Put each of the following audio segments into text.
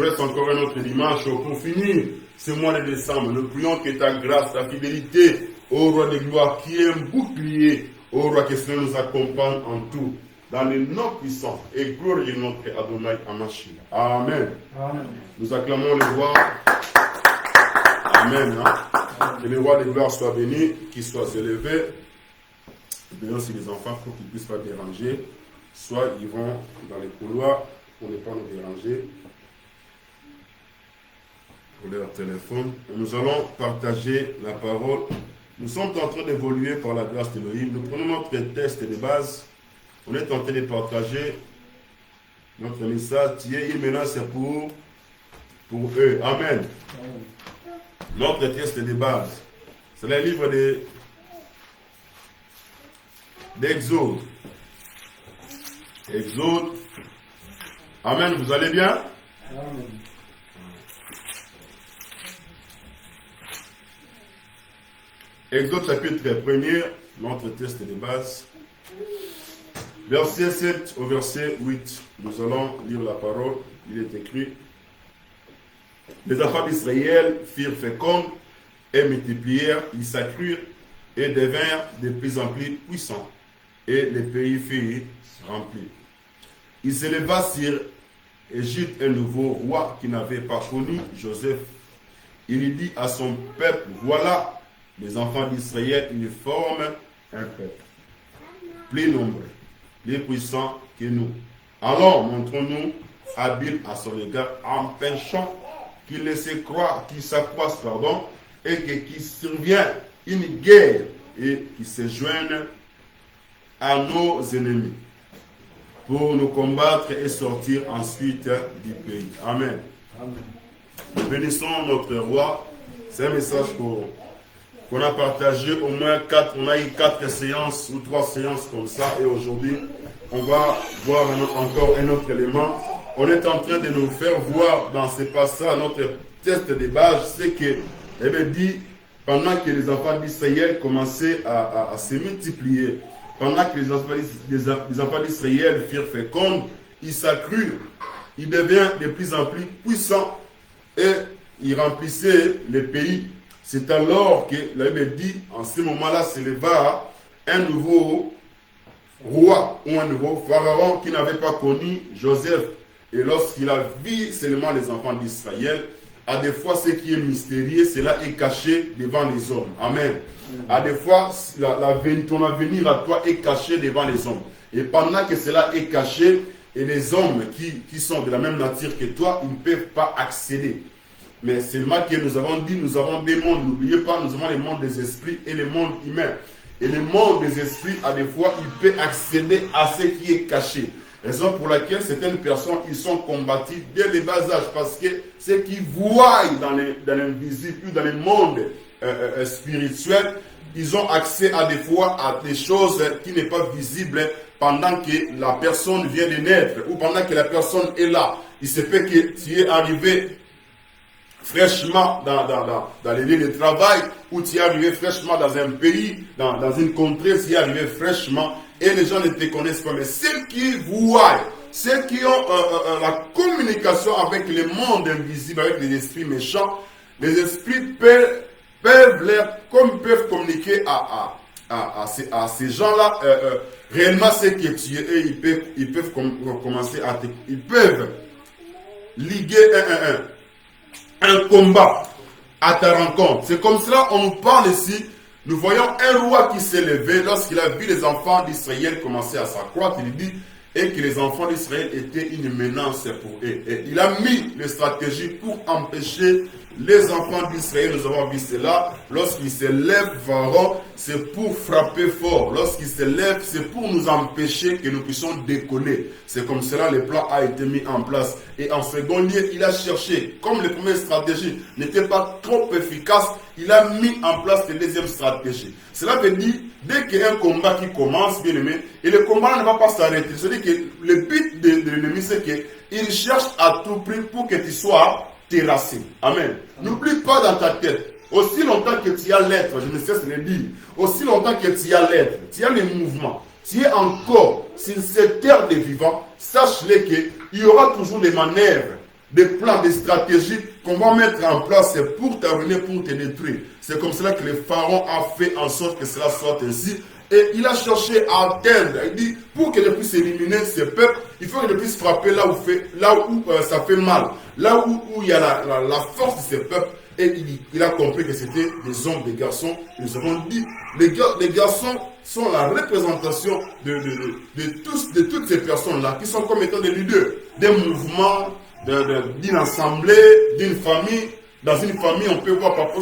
reste encore un autre dimanche pour finir ce mois de décembre. Nous prions que ta grâce, ta fidélité, ô roi de gloire, qui est un bouclier, ô roi que cela nous accompagne en tout, dans le nom puissant et glorieux de notre Adonai Amashi. Amen. Amen. Nous acclamons le roi. Amen. Que le roi de gloire soit béni, qu'il soit élevé. Bénis aussi les enfants pour qu'ils ne puissent pas déranger. Soit ils vont dans les couloirs pour ne pas nous déranger. Pour leur téléphone. Et nous allons partager la parole. Nous sommes en train d'évoluer par la grâce d'Élohim. Nous prenons notre test de base. On est en train de partager notre message. Et maintenant c'est pour eux. Amen. Notre test de base. C'est le livre d'Exode. Exode. Amen. Vous allez bien? Amen. Exode chapitre 1er, notre test de base. Verset 7 au verset 8. Nous allons lire la parole. Il est écrit. Les enfants d'Israël firent fécondes et multiplièrent, ils s'accrurent et devinrent de plus en plus puissants. Et le pays fut rempli. Il s'éleva sur Égypte un nouveau roi qui n'avait pas connu Joseph. Il dit à son peuple, voilà, les enfants d'Israël, ils forment un peuple plus nombreux, plus puissant que nous. Alors, montrons-nous habiles à son égard, empêchant qu'il laisse croire, qu'il s'accroisse, et qu'il survienne une guerre et qu'il se joigne à nos ennemis pour nous combattre et sortir ensuite du pays. Amen. Amen. Nous bénissons notre roi. C'est un message qu'on a partagé au moins 4. On a eu 4 séances ou 3 séances comme ça. Et aujourd'hui, on va voir encore un autre élément. On est en train de nous faire voir dans ce passage, notre test de base, c'est que, dit, pendant que les enfants d'Israël commençaient à se multiplier, pendant que les enfants d'Israël firent fécondes, ils s'accrurent, ils deviennent de plus en plus puissants et ils remplissaient les pays. C'est alors que la Bible dit, en ce moment-là, s'éleva un nouveau roi ou un nouveau pharaon qui n'avait pas connu Joseph. Et lorsqu'il a vu seulement les enfants d'Israël, à des fois ce qui est mystérieux, cela est caché devant les hommes. Amen. À des fois, ton avenir à toi est caché devant les hommes. Et pendant que cela est caché, et les hommes qui sont de la même nature que toi, ils ne peuvent pas accéder. Mais seulement que nous avons dit, nous avons des mondes. N'oubliez pas, nous avons le monde des esprits et le monde humain. Et le monde des esprits, à des fois, il peut accéder à ce qui est caché. Raison pour laquelle certaines personnes, ils sont combattus dès le bas âge. Parce que ce qu'ils voient dans l'invisible ou dans le monde spirituel, ils ont accès à des fois à des choses qui n'est pas visibles pendant que la personne vient de naître ou pendant que la personne est là. Il se peut que tu es arrivé fraîchement dans les lieux de travail ou tu es arrivé fraîchement dans un pays, dans une contrée, tu es arrivé fraîchement et les gens ne te connaissent pas. Mais ceux qui voient, ceux qui ont la communication avec le monde invisible, avec les esprits méchants, les esprits peuvent peuvent communiquer à ces gens-là réellement ce que tu es et ils peuvent commencer à ils peuvent liguer un combat à ta rencontre. C'est comme cela on nous parle ici. Nous voyons un roi qui s'est levé lorsqu'il a vu les enfants d'Israël commencer à s'accroître. Il dit et que les enfants d'Israël étaient une menace pour eux. Et il a mis les stratégies pour empêcher les enfants d'Israël. Nous avons vu cela. Lorsqu'il se lève, Pharaon, c'est pour frapper fort. Lorsqu'il se lève, c'est pour nous empêcher que nous puissions décoller. C'est comme cela le plan a été mis en place. Et en second lieu, il a cherché, comme les premières stratégies n'étaient pas trop efficaces, il a mis en place les deuxièmes stratégies. Cela veut dire, dès qu'il y a un combat qui commence, bien aimé, et le combat ne va pas s'arrêter. C'est-à-dire que le but de l'ennemi, c'est qu'il cherche à tout prix pour que tu sois terrassé. Amen. N'oublie pas dans ta tête, aussi longtemps que tu as l'être, je ne cesse de le dire, aussi longtemps que tu as l'être, tu as le mouvement, tu es encore sur cette terre des vivants, sache-le qu'il y aura toujours des manœuvres des plans, des stratégies qu'on va mettre en place pour t'arruiner, pour te détruire. C'est comme cela que le pharaon a fait en sorte que cela soit ainsi. Et il a cherché à atteindre. Il dit, pour que je puisse éliminer ce peuple, il faut que je puisse frapper là où ça fait mal. Là où il y a la force de ce peuple. Et il a compris que c'était des hommes, des garçons. Et nous avons dit, les garçons sont la représentation de toutes ces personnes-là, qui sont comme étant des leaders, des mouvements, d'une assemblée, d'une famille. Dans une famille, on peut voir papa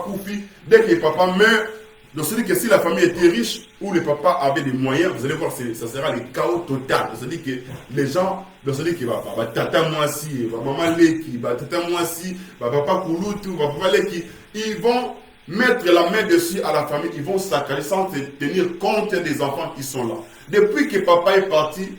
Koufi, dès que papa meurt. Donc, c'est-à-dire que si la famille était riche ou le papa avait des moyens, vous allez voir, ça sera le chaos total. C'est-à-dire que les gens, c'est-à-dire que tata moi si, maman Leki, tata moi si, papa Kouloutou, papa Leki, ils vont mettre la main dessus à la famille, ils vont sacrer sans tenir compte des enfants qui sont là. Depuis que papa est parti,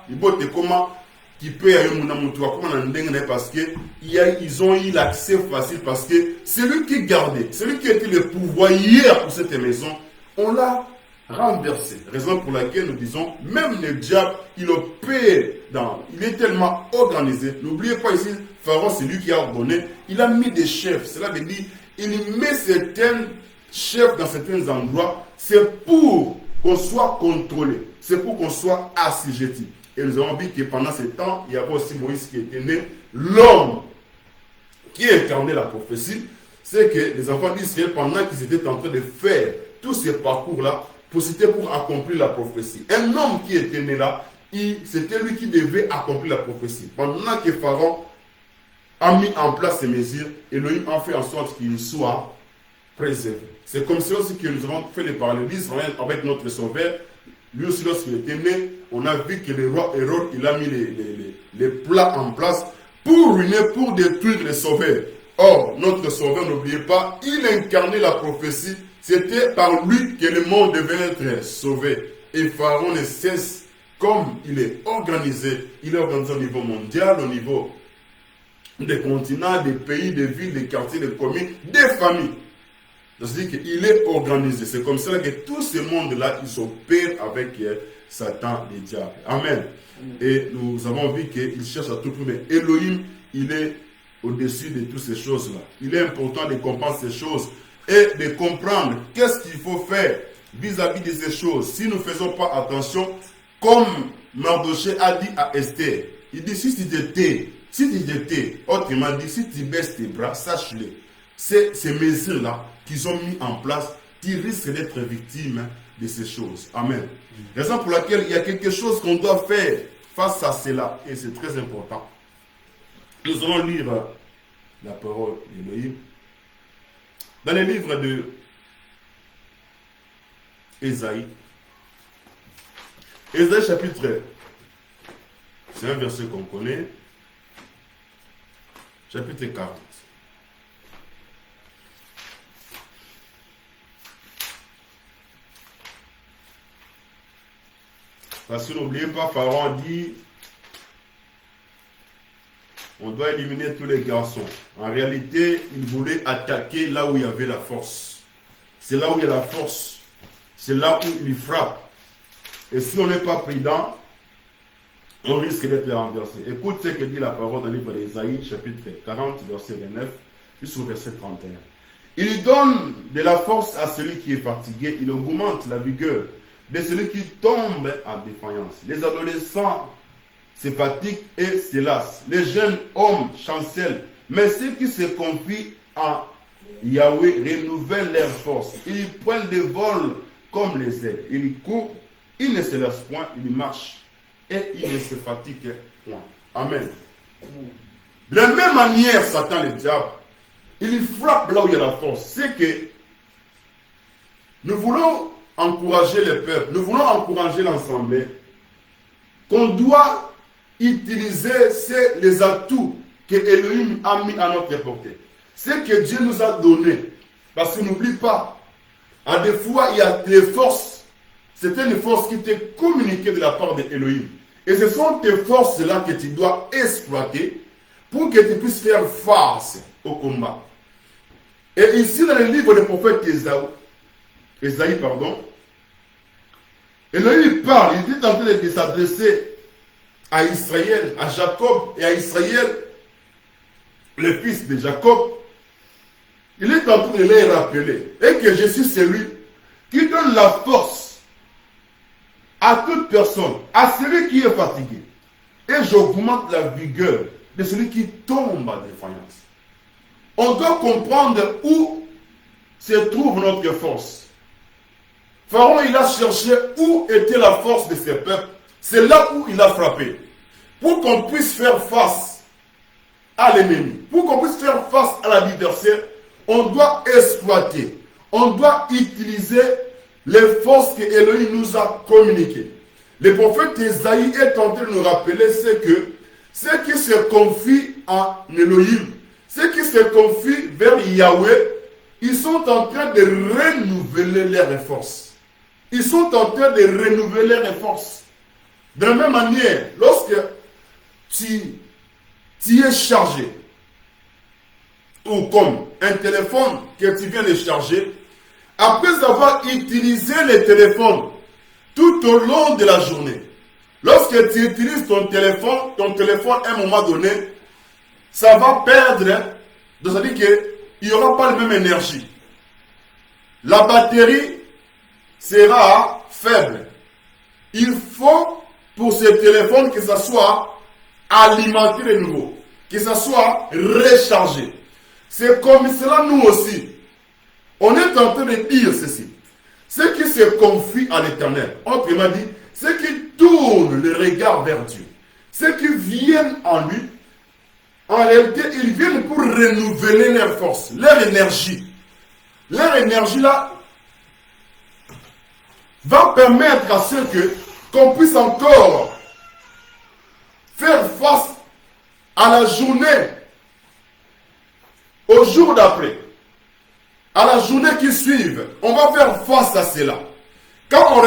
il botte comment qui peut y avoir parce qu'ils ont eu l'accès facile, parce que celui qui gardait, celui qui était le pourvoyeur pour cette maison, on l'a renversé. Raison pour laquelle nous disons, même le diable, il opère il est tellement organisé. N'oubliez pas ici, Pharaon, c'est lui qui a ordonné, il a mis des chefs. Cela veut dire, il met certains chefs dans certains endroits, c'est pour qu'on soit contrôlé, c'est pour qu'on soit assujetti. Et nous avons vu que pendant ce temps, il y avait aussi Moïse qui était né. L'homme qui incarnait la prophétie, c'est que les enfants d'Israël, pendant qu'ils étaient en train de faire tous ces parcours-là, c'était pour accomplir la prophétie. Un homme qui était né là, c'était lui qui devait accomplir la prophétie. Pendant que Pharaon a mis en place ces mesures, Elohim a fait en sorte qu'il soit préservé. C'est comme ça aussi que nous avons fait le parallélisme avec notre Sauveur. Lui aussi, lorsqu'il était né, on a vu que le roi Hérode, il a mis les plats en place pour ruiner, pour détruire les sauveurs. Or, notre sauveur, n'oubliez pas, il incarnait la prophétie. C'était par lui que le monde devait être sauvé. Et Pharaon ne cesse, comme il est organisé au niveau mondial, au niveau des continents, des pays, des villes, des quartiers, des communes, des familles. C'est-à-dire qu'il est organisé. C'est comme ça que tout ce monde-là, il s'opère avec Satan et diable. Amen. Et nous avons vu qu'il cherche à tout prix. Mais Elohim, il est au-dessus de toutes ces choses-là. Il est important de comprendre ces choses et de comprendre qu'est-ce qu'il faut faire vis-à-vis de ces choses. Si nous ne faisons pas attention, comme Mardoché a dit à Esther, il dit, si tu te tais, autrement dit, si tu baisses tes bras, sache-le. C'est ces mesures-là qu'ils ont mis en place, qui risquent d'être victimes de ces choses. Amen. Raison pour laquelle il y a quelque chose qu'on doit faire face à cela, et c'est très important. Nous allons lire la parole d'Élohim dans le livre de Ésaïe. Ésaïe chapitre, c'est un verset qu'on connaît, chapitre 40. Parce que n'oubliez pas, Pharaon dit, on doit éliminer tous les garçons. En réalité, il voulait attaquer là où il y avait la force. C'est là où il y a la force. C'est là où il frappe. Et si on n'est pas prudent, on risque d'être renversé. Écoute ce que dit la parole dans le livre d'Ésaïe, chapitre 40, verset 29, jusqu'au verset 31. Il donne de la force à celui qui est fatigué, il augmente la vigueur de celui qui tombe en défaillance. Les adolescents se fatiguent et se lassent. Les jeunes hommes chancellent. Mais ceux qui se confient à Yahweh renouvellent leur force. Ils prennent des vols comme les ailes. Ils courent, ils ne se lassent point, ils marchent et ils ne se fatiguent point. Amen. De la même manière, Satan, le diable, il frappe là où il y a la force. C'est que nous voulons encourager le peuple, nous voulons encourager l'Assemblée, qu'on doit utiliser les atouts que Elohim a mis à notre portée. Ce que Dieu nous a donné. Parce que n'oublie pas, à des fois, il y a des forces. C'était une force qui t'est communiquée de la part de Elohim. Et ce sont tes forces-là que tu dois exploiter pour que tu puisses faire face au combat. Et ici, dans le livre du prophète Ésaïe, Elohim parle, il est en train de s'adresser à Israël, à Jacob et à Israël, le fils de Jacob, il est en train de les rappeler. Et que je suis celui qui donne la force à toute personne, à celui qui est fatigué. Et j'augmente la vigueur de celui qui tombe en défaillance. On doit comprendre où se trouve notre force. Pharaon, il a cherché où était la force de ses peuples. C'est là où il a frappé. Pour qu'on puisse faire face à l'ennemi, pour qu'on puisse faire face à l'adversaire, on doit exploiter, on doit utiliser les forces que Elohim nous a communiquées. Le prophète Esaïe est en train de nous rappeler que ceux qui se confient en Elohim, ceux qui se confient vers Yahweh, ils sont en train de renouveler leurs forces. Ils sont en train de renouveler leurs forces. De la même manière, lorsque tu es chargé, ou comme un téléphone que tu viens de charger, après avoir utilisé le téléphone tout au long de la journée, lorsque tu utilises ton téléphone à un moment donné, ça va perdre, c'est-à-dire qu'il n'y aura pas la même énergie. La batterie sera faible. Il faut pour ce téléphone que ça soit alimenté de nouveau, que ça soit rechargé. C'est comme cela nous aussi. On est en train de dire ceci. Ceux qui se confient à l'Éternel, autrement dit, ceux qui tournent le regard vers Dieu, ceux qui viennent en lui, en réalité, ils viennent pour renouveler leur force, leur énergie. Leur énergie là va permettre à ceux qu'on puisse encore faire face à la journée, au jour d'après, à la journée qui suit. On va faire face à cela. Quand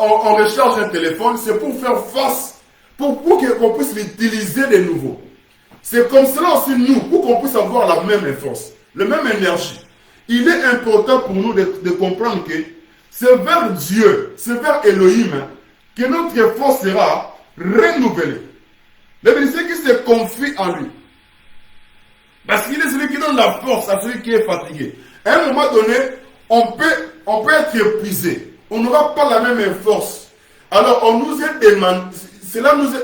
on recharge un téléphone, c'est pour faire face, pour qu'on puisse l'utiliser de nouveau. C'est comme cela aussi nous, pour qu'on puisse avoir la même force, la même énergie. Il est important pour nous de comprendre que c'est vers Dieu, c'est vers Elohim que notre force sera renouvelée. Le bénéficiaire qui se confie en lui. Parce qu'il est celui qui donne la force à celui qui est fatigué. À un moment donné, on peut être épuisé. On n'aura pas la même force. Alors on nous demande,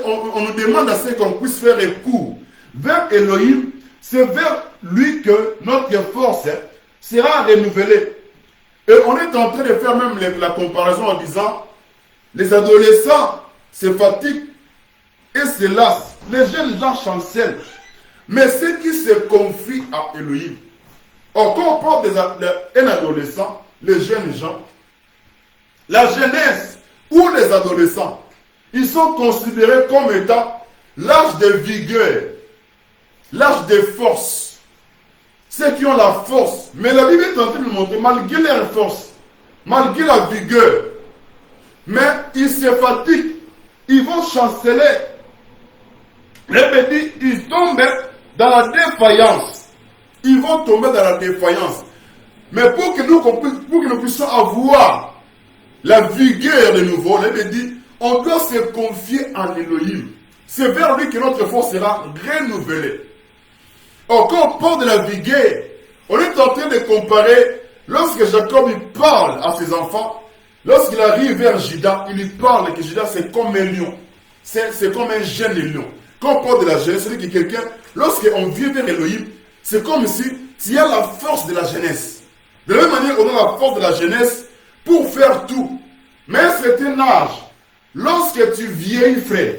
on nous demande à ce qu'on puisse faire recours vers Elohim. C'est vers lui que notre force sera renouvelée. Et on est en train de faire même la comparaison en disant, les adolescents se fatiguent et se lassent. Les jeunes gens chancellent. Mais ceux qui se confient à Elohim, quand on parle d'un adolescent, les jeunes gens, la jeunesse ou les adolescents, ils sont considérés comme étant l'âge de vigueur, l'âge de force. Ceux qui ont la force. Mais la Bible est en train de nous montrer, malgré leur force, malgré la vigueur, mais ils se fatiguent, ils vont chanceler. Le dit, ils tombent dans la défaillance. Ils vont tomber dans la défaillance. Mais pour que nous puissions avoir la vigueur de nouveau, le dit, on doit se confier en Elohim. C'est vers lui que notre force sera renouvelée. Or, quand on parle de la vigueur, on est en train de comparer, lorsque Jacob il parle à ses enfants, lorsqu'il arrive vers Juda, il lui parle que Juda c'est comme un lion. C'est comme un jeune lion. Quand on parle de la jeunesse, c'est que quelqu'un, lorsqu'on vient vers Elohim, c'est comme si tu as la force de la jeunesse. De la même manière, on a la force de la jeunesse pour faire tout. Mais à un certain âge, lorsque tu vieillis, frère,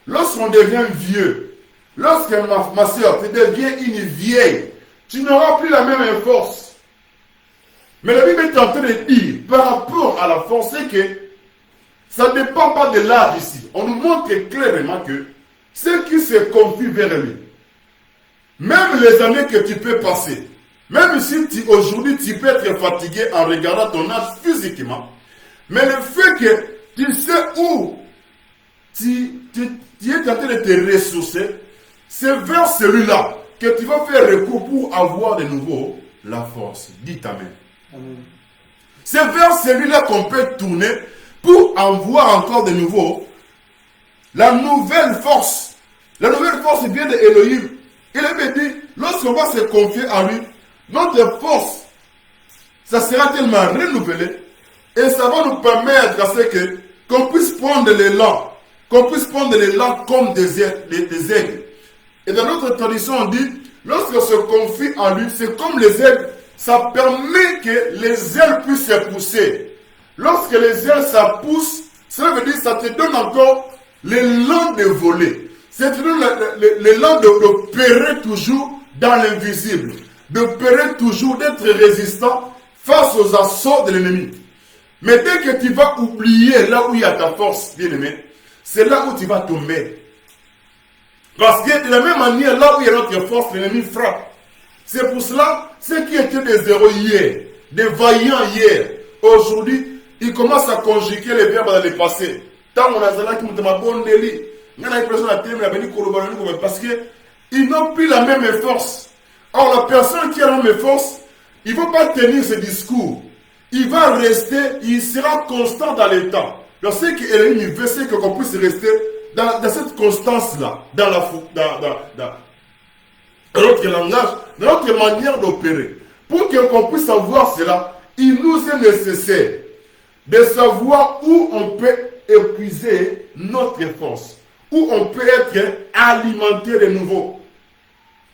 lorsqu'on devient vieux, lorsque ma soeur, tu deviens une vieille, tu n'auras plus la même force. Mais la Bible est en train de dire, par rapport à la force, c'est que ça ne dépend pas de l'âge ici. On nous montre clairement que ceux qui se confient vers lui, même les années que tu peux passer, même si aujourd'hui tu peux être fatigué en regardant ton âge physiquement, mais le fait que tu sais où tu es en train de te ressourcer, c'est vers celui-là que tu vas faire recours pour avoir de nouveau la force. Dites Amen. Amen. C'est vers celui-là qu'on peut tourner pour avoir encore de nouveau la nouvelle force. La nouvelle force vient de Elohim. Il avait dit, lorsque lorsqu'on va se confier à lui, notre force, ça sera tellement renouvelé et ça va nous permettre à ce que qu'on puisse prendre l'élan, comme des aigles. Et dans notre tradition, on dit, lorsqu'on se confie à lui, c'est comme les aigles, ça permet que les ailes puissent se pousser. Lorsque les ailes ça pousse, cela veut dire que ça te donne encore l'élan de voler. Ça te donne l'élan d'opérer toujours dans l'invisible, d'opérer toujours, d'être résistant face aux assauts de l'ennemi. Mais dès que tu vas oublier là où il y a ta force, bien aimé, c'est là où tu vas tomber. Parce que de la même manière, là où il y a notre force, l'ennemi frappe. C'est pour cela, ceux qui étaient des héros hier, des vaillants hier, aujourd'hui, ils commencent à conjuguer les verbes dans le passé. Tant on a cela qui me m'a bon délit. Il y a une personne à terme, parce qu'ils n'ont plus la même force. Or, la personne qui a la même force, il ne va pas tenir ce discours. Il va rester, il sera constant dans le temps. Donc, c'est qu'il veut, c'est qu'on puisse rester dans cette constance-là, dans notre langage, dans notre manière d'opérer. Pour qu'on puisse savoir cela, il nous est nécessaire de savoir où on peut épuiser notre force, où on peut être alimenté de nouveau.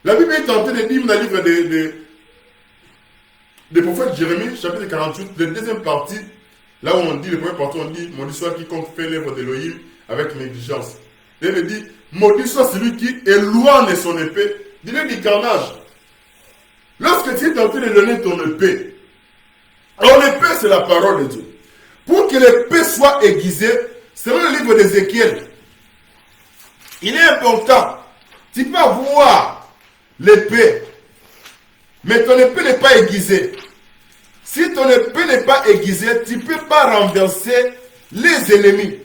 La Bible est en train de dire dans le livre de prophète Jérémie, chapitre 48, la deuxième partie, là où on dit, le premier partie, on dit, maudit soit quiconque fait l'œuvre d'Élohim avec négligence. Il me dit, maudit soit celui qui éloigne son épée, dis-le du carnage. Lorsque tu es en train de donner ton épée, alors l'épée c'est la parole de Dieu. Pour que l'épée soit aiguisée, selon le livre d'Ézéchiel, il est important. Tu peux avoir l'épée, mais ton épée n'est pas aiguisée. Si ton épée n'est pas aiguisée, tu ne peux pas renverser les ennemis.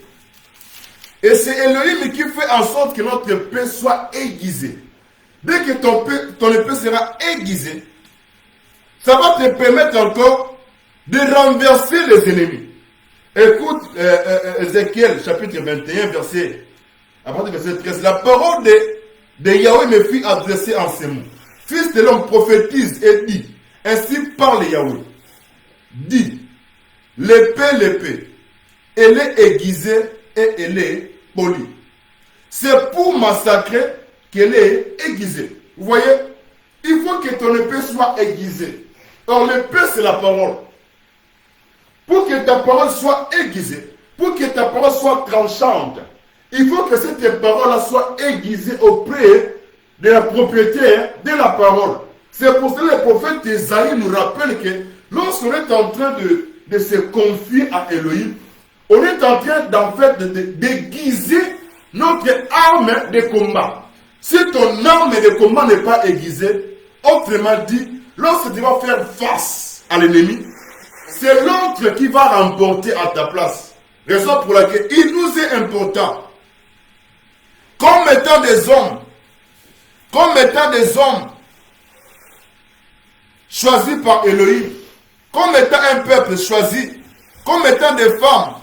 Et c'est Elohim qui fait en sorte que notre épée soit aiguisée. Dès que ton épée sera aiguisée, ça va te permettre encore de renverser les ennemis. Écoute Ézéchiel chapitre 21, à partir du verset 13. La parole de Yahweh me fut adressée en ces mots. Fils de l'homme, prophétise et dit, ainsi parle Yahweh. Dis, l'épée, elle est aiguisée et elle est polie. C'est pour massacrer qu'elle est aiguisée. Vous voyez, il faut que ton épée soit aiguisée. Or, l'épée, c'est la parole. Pour que ta parole soit aiguisée, pour que ta parole soit tranchante, il faut que cette parole soit aiguisée auprès de la propriétaire de la parole. C'est pour cela que le prophète Isaïe nous rappelle que lorsqu'on est en train de se confier à Elohim, on est en train d'en fait d'aiguiser notre arme de combat. Si ton arme de combat n'est pas aiguisée, autrement dit, lorsque tu vas faire face à l'ennemi, c'est l'autre qui va remporter à ta place. Raison pour laquelle il nous est important, comme étant des hommes choisis par Elohim, comme étant un peuple choisi, comme étant des femmes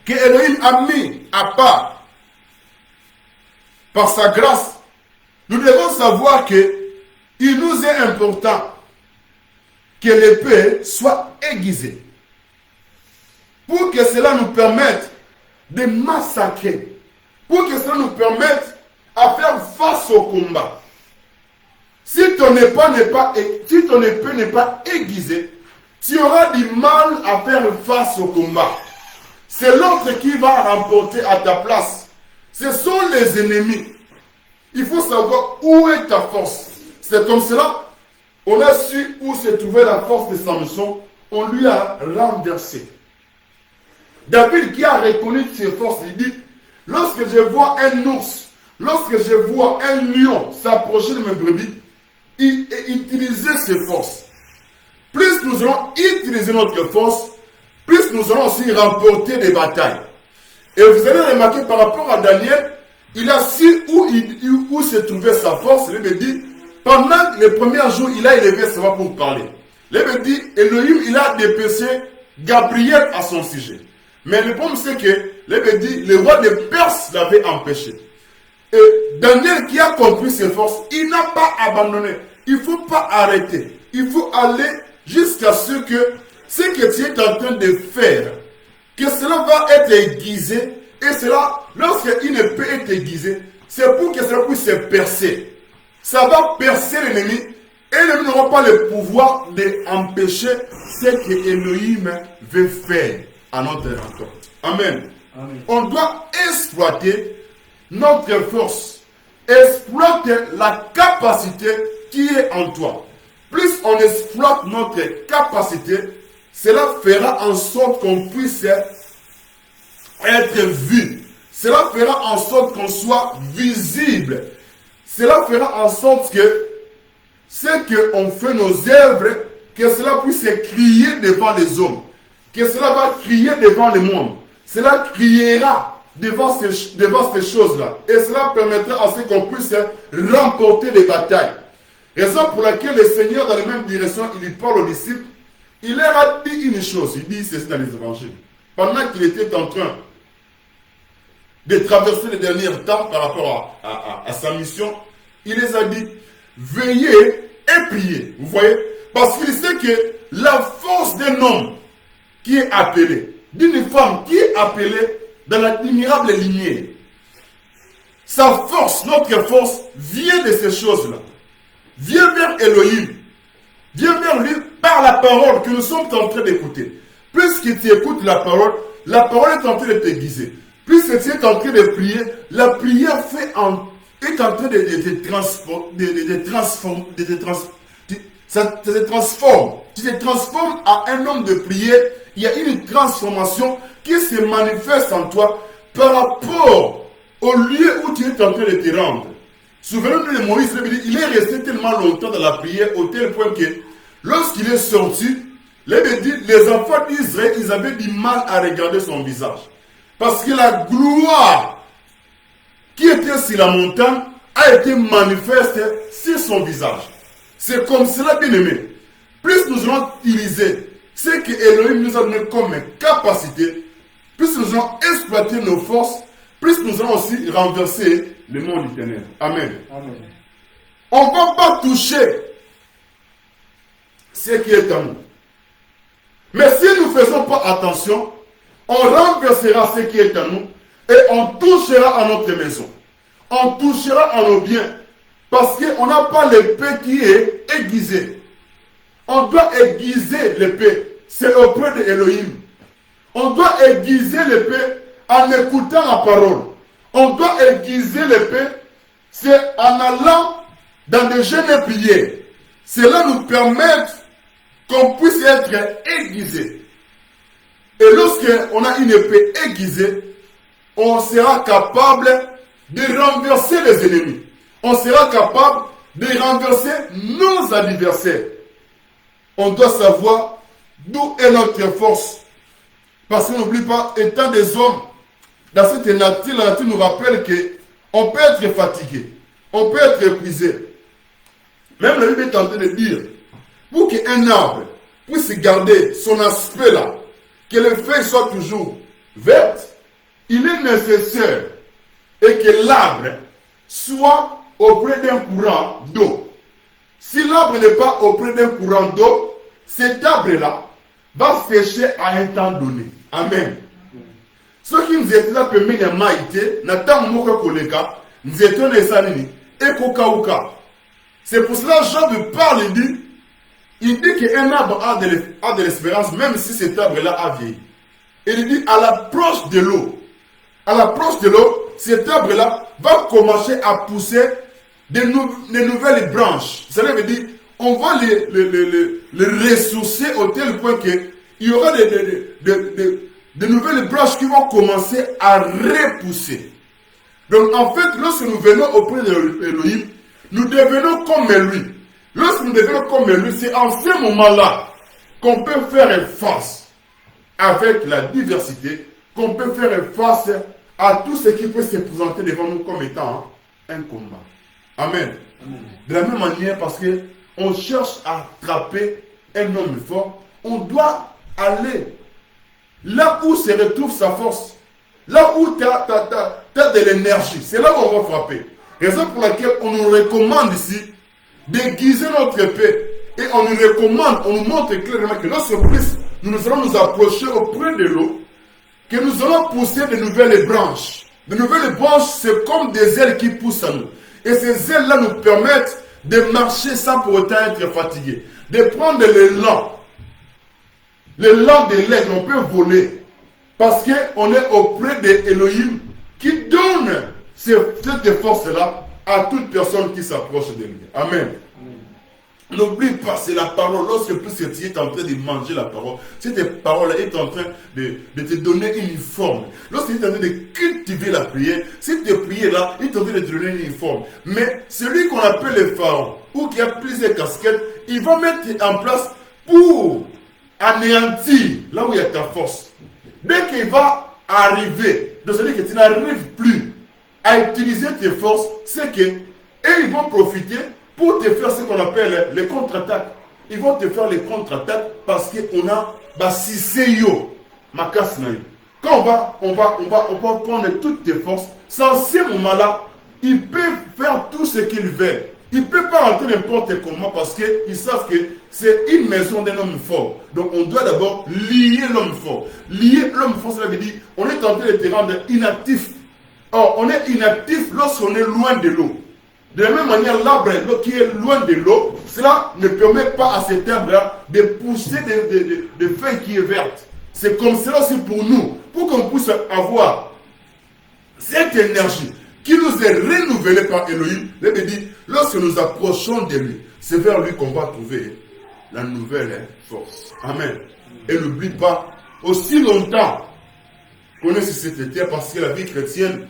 que Elohim a mis à part par sa grâce, nous devons savoir que il nous est important que l'épée soit aiguisée pour que cela nous permette de massacrer, pour que cela nous permette à faire face au combat. Si ton épée n'est pas aiguisée, tu auras du mal à faire face au combat. C'est l'autre qui va remporter à ta place. Ce sont les ennemis. Il faut savoir où est ta force. C'est comme cela, on a su où se trouvait la force de Samson, on lui a renversé. David qui a reconnu ses forces, il dit, lorsque je vois un ours, lorsque je vois un lion s'approcher de mes brebis, il utilisait ses forces. Plus nous allons utiliser notre force, plus nous allons aussi remporter des batailles. Et vous allez remarquer par rapport à Daniel, il a su où se trouvait sa force. Il me dit, pendant les premiers jours, il a élevé sa voix pour parler. Il me dit, Elohim, il a dépêché Gabriel à son sujet. Mais le problème c'est que, il me dit, le roi de Perse l'avait empêché. Et Daniel qui a compris ses forces, il n'a pas abandonné. Il ne faut pas arrêter. Il faut aller jusqu'à ce que tu es en train de faire, que cela va être aiguisé. Et cela, lorsqu'une épée est aiguisée, c'est pour que cela puisse se percer. Ça va percer l'ennemi. Et l'ennemi n'aura pas le pouvoir d'empêcher ce que Elohim veut faire à notre rencontre. Amen. Amen. On doit exploiter notre force. Exploiter la capacité qui est en toi. Plus on exploite notre capacité, cela fera en sorte qu'on puisse être vu. Cela fera en sorte qu'on soit visible. Cela fera en sorte que ce qu'on fait nos œuvres, que cela puisse crier devant les hommes. Que cela va crier devant le monde. Cela criera devant ces choses-là. Et cela permettra à ce qu'on puisse remporter les batailles. Raison pour laquelle le Seigneur, dans la même direction, il parle aux disciples. Il leur a dit une chose. Il dit ceci dans les évangiles. Pendant qu'il était en train de traverser les derniers temps par rapport à sa mission, il les a dit, veillez et priez. Vous voyez? Parce qu'il sait que la force d'un homme qui est appelé, d'une femme qui est appelée dans l'admirable lignée, sa force, notre force, vient de ces choses-là. Vient vers Elohim. Vient vers lui par la parole que nous sommes en train d'écouter. Plus que tu écoutes la parole est en train de t'aiguiser. Plus que tu es en train de prier, la prière est en train de te transformer. Ça te transforme. Tu te transformes en un homme de prière. Il y a une transformation qui se manifeste en toi par rapport au lieu où tu es en train de te rendre. Souvenez-vous de Moïse, il est resté tellement longtemps dans la prière au tel point que lorsqu'il est sorti, les enfants d'Israël, ils avaient du mal à regarder son visage. Parce que la gloire qui était sur la montagne a été manifeste sur son visage. C'est comme cela, bien aimé. Plus nous allons utiliser ce que Elohim nous a donné comme capacité, plus nous allons exploiter nos forces, plus nous allons aussi renverser le monde du ténèbre. Amen. Amen. On ne va pas toucher ce qui est en nous. Mais si nous ne faisons pas attention, on renversera ce qui est en nous et on touchera à notre maison. On touchera à nos biens. Parce qu'on n'a pas l'épée qui est aiguisée. On doit aiguiser l'épée. C'est auprès de Elohim. On doit aiguiser l'épée en écoutant la parole. On doit aiguiser l'épée, c'est en allant dans des jeûnes et prières. Cela nous permet qu'on puisse être aiguisé. Et lorsqu'on a une épée aiguisée, on sera capable de renverser les ennemis. On sera capable de renverser nos adversaires. On doit savoir d'où est notre force. Parce qu'on n'oublie pas, étant des hommes, dans cette nature, la nature nous rappelle qu'on peut être fatigué, on peut être épuisé. Même la Bible est en train de dire, pour qu'un arbre puisse garder son aspect là, que les feuilles soient toujours vertes, il est nécessaire et que l'arbre soit auprès d'un courant d'eau. Si l'arbre n'est pas auprès d'un courant d'eau, cet arbre-là va sécher à un temps donné. Amen. Ce qui nous est là, c'est pour cela que Job parle, il dit qu'un arbre a de l'espérance, même si cet arbre-là a vieilli. Et il dit, à l'approche de l'eau, cet arbre-là va commencer à pousser de nouvelles branches. Cela veut dire, on va les ressourcer au tel point qu'il y aura de nouvelles branches qui vont commencer à repousser. Donc en fait, lorsque nous venons auprès de Elohim, nous devenons comme lui. Lorsque nous devenons comme lui, c'est en ce moment-là qu'on peut faire face avec la diversité, qu'on peut faire face à tout ce qui peut se présenter devant nous comme étant un combat. Amen. Amen. De la même manière, parce qu'on cherche à attraper un homme fort, on doit aller là où se retrouve sa force, là où tu as de l'énergie, c'est là où on va frapper. Raison pour laquelle on nous recommande ici d'aiguiser notre épée. Et on nous recommande, on nous montre clairement que lorsque nous allons nous approcher auprès de l'eau, que nous allons pousser de nouvelles branches. De nouvelles branches, c'est comme des ailes qui poussent à nous. Et ces ailes-là nous permettent de marcher sans pour autant être fatigué. De prendre l'élan. L'élan de l'aigle, on peut voler. Parce qu'on est auprès d'Élohim qui donne cette force-là à toute personne qui s'approche de lui. Amen. N'oublie pas, c'est la parole. Lorsque tu es en train de manger la parole, cette parole est en train de te donner une forme. Lorsque tu es en train de cultiver la prière, cette prière-là est en train de te donner une forme. Mais celui qu'on appelle le pharaon, ou qui a plusieurs casquettes, il va mettre en place pour anéantir là où il y a ta force. Dès qu'il va arriver, de celui que tu n'arrives plus à utiliser tes forces, c'est que, et ils vont profiter pour te faire ce qu'on appelle les contre-attaques. Ils vont te faire les contre-attaques parce qu'on a Basiseyo, Makasnayo. Quand on va prendre toutes tes forces, sans ces moments-là, ils peuvent faire tout ce qu'ils veulent. Ils ne peuvent pas rentrer n'importe comment parce qu'ils savent que c'est une maison d'un homme fort. Donc on doit d'abord lier l'homme fort. Lier l'homme fort, cela veut dire on est en train de te rendre inactif. Or, on est inactif lorsqu'on est loin de l'eau. De la même manière, l'arbre qui est loin de l'eau, cela ne permet pas à cet arbre-là de pousser des feuilles qui sont vertes. C'est comme cela aussi pour nous. Pour qu'on puisse avoir cette énergie qui nous est renouvelée par Elohim, il dit, lorsque nous approchons de lui, c'est vers lui qu'on va trouver la nouvelle force. Amen. Et n'oublie pas, aussi longtemps qu'on est sur cette terre, parce que la vie chrétienne,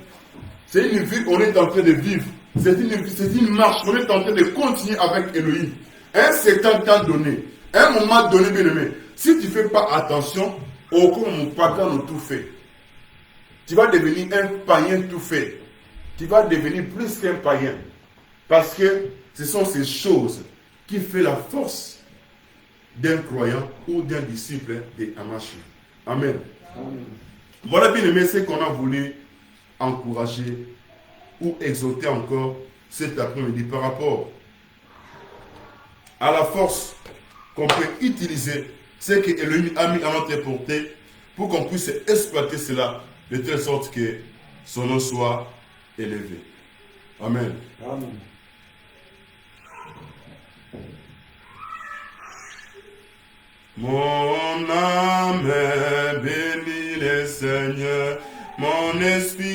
c'est une vie qu'on est en train de vivre. C'est une marche qu'on est en train de continuer avec Elohim. Un certain temps donné, un moment donné, bien aimé, si tu ne fais pas attention, au cours mon pagan tout fait. Tu vas devenir un païen tout fait. Tu vas devenir plus qu'un païen. Parce que ce sont ces choses qui font la force d'un croyant ou d'un disciple de Hamashi. Amen. Amen. Voilà bien aimé ce qu'on a voulu encourager ou exhorter encore cet après-midi par rapport à la force qu'on peut utiliser, ce que Elohim a mis à notre portée pour qu'on puisse exploiter cela de telle sorte que son nom soit élevé. Amen. Amen. Mon âme bénit le Seigneur, mon esprit